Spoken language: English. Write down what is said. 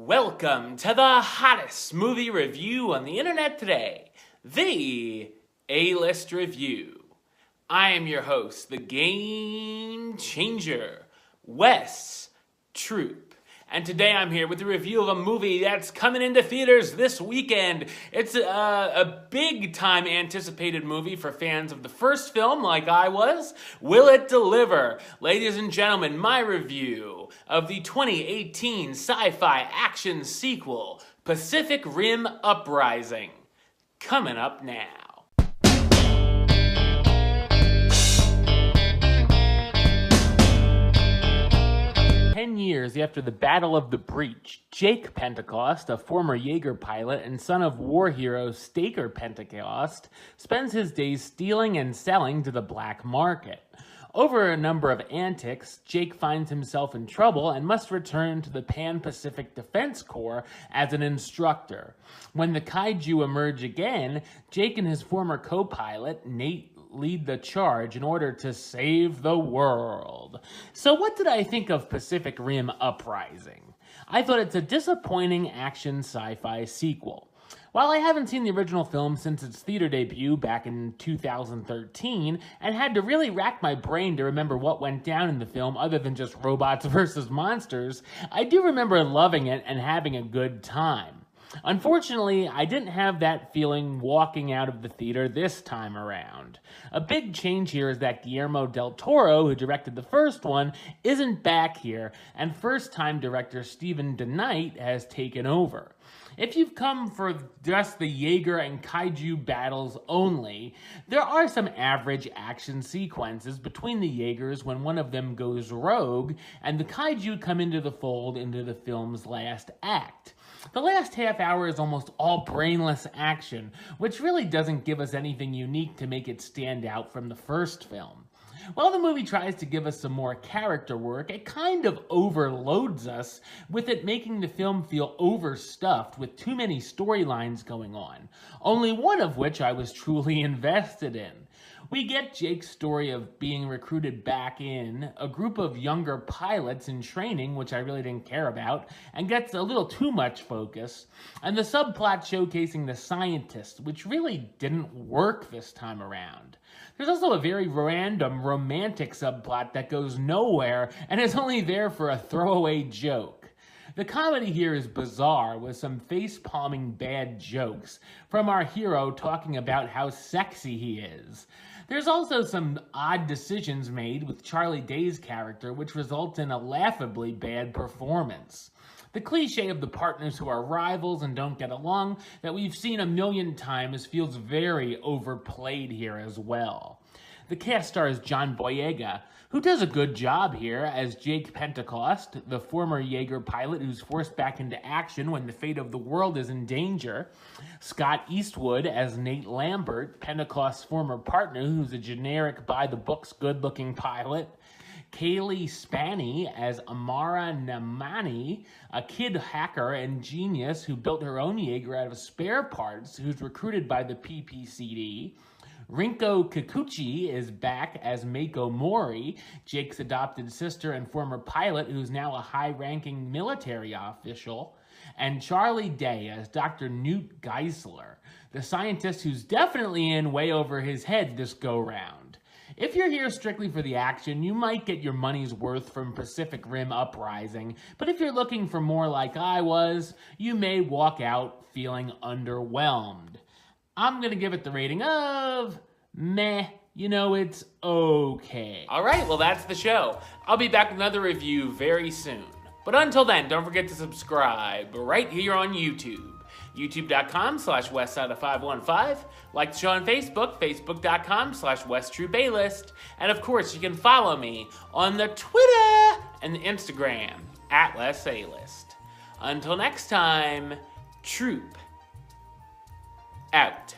Welcome to the hottest movie review on the internet today, the A-List Review. I am your host, the Game Changer, Wes Troop. And today I'm here with a review of a movie that's coming into theaters this weekend. It's a big-time anticipated movie for fans of the first film, like I was. Will it deliver? Ladies and gentlemen, my review of the 2018 sci-fi action sequel, Pacific Rim Uprising. Coming up now. 10 years after the Battle of the Breach, Jake Pentecost, a former Jaeger pilot and son of war hero Staker Pentecost, spends his days stealing and selling to the black market. Over a number of antics, Jake finds himself in trouble and must return to the Pan-Pacific Defense Corps as an instructor. When the kaiju emerge again, Jake and his former co-pilot, Nate, lead the charge in order to save the world. So what did I think of Pacific Rim Uprising? I thought it's a disappointing action sci-fi sequel. While I haven't seen the original film since its theater debut back in 2013 and had to really rack my brain to remember what went down in the film other than just robots versus monsters, I do remember loving it and having a good time. Unfortunately, I didn't have that feeling walking out of the theater this time around. A big change here is that Guillermo del Toro, who directed the first one, isn't back here, and first-time director Stephen DeKnight has taken over. If you've come for just the Jaeger and kaiju battles only, there are some average action sequences between the Jaegers when one of them goes rogue, and the kaiju come into the fold into the film's last act. The last half hour is almost all brainless action, which really doesn't give us anything unique to make it stand out from the first film. While the movie tries to give us some more character work, it kind of overloads us, with it making the film feel overstuffed with too many storylines going on, only one of which I was truly invested in. We get Jake's story of being recruited back in, a group of younger pilots in training, which I really didn't care about, and gets a little too much focus, and the subplot showcasing the scientist, which really didn't work this time around. There's also a very random romantic subplot that goes nowhere and is only there for a throwaway joke. The comedy here is bizarre, with some face-palming bad jokes from our hero talking about how sexy he is. There's also some odd decisions made with Charlie Day's character, which results in a laughably bad performance. The cliche of the partners who are rivals and don't get along that we've seen a million times feels very overplayed here as well. The cast stars John Boyega, who does a good job here as Jake Pentecost, the former Jaeger pilot who's forced back into action when the fate of the world is in danger. Scott Eastwood as Nate Lambert, Pentecost's former partner who's a generic by-the-books good-looking pilot. Kaylee Spaney as Amara Namani, a kid hacker and genius who built her own Jaeger out of spare parts, who's recruited by the PPCD. Rinko Kikuchi is back as Mako Mori, Jake's adopted sister and former pilot who's now a high-ranking military official. And Charlie Day as Dr. Newt Geisler, the scientist who's definitely in way over his head this go-round. If you're here strictly for the action, you might get your money's worth from Pacific Rim Uprising, but if you're looking for more like I was, you may walk out feeling underwhelmed. I'm gonna give it the rating of meh. You know, it's okay. Alright, well that's the show. I'll be back with another review very soon. But until then, don't forget to subscribe right here on YouTube. youtube.com/westside515. Like the show on Facebook, facebook.com/WesTrueBaylist. And of course, you can follow me on the Twitter and the Instagram @WesAList. Until next time, Troop out.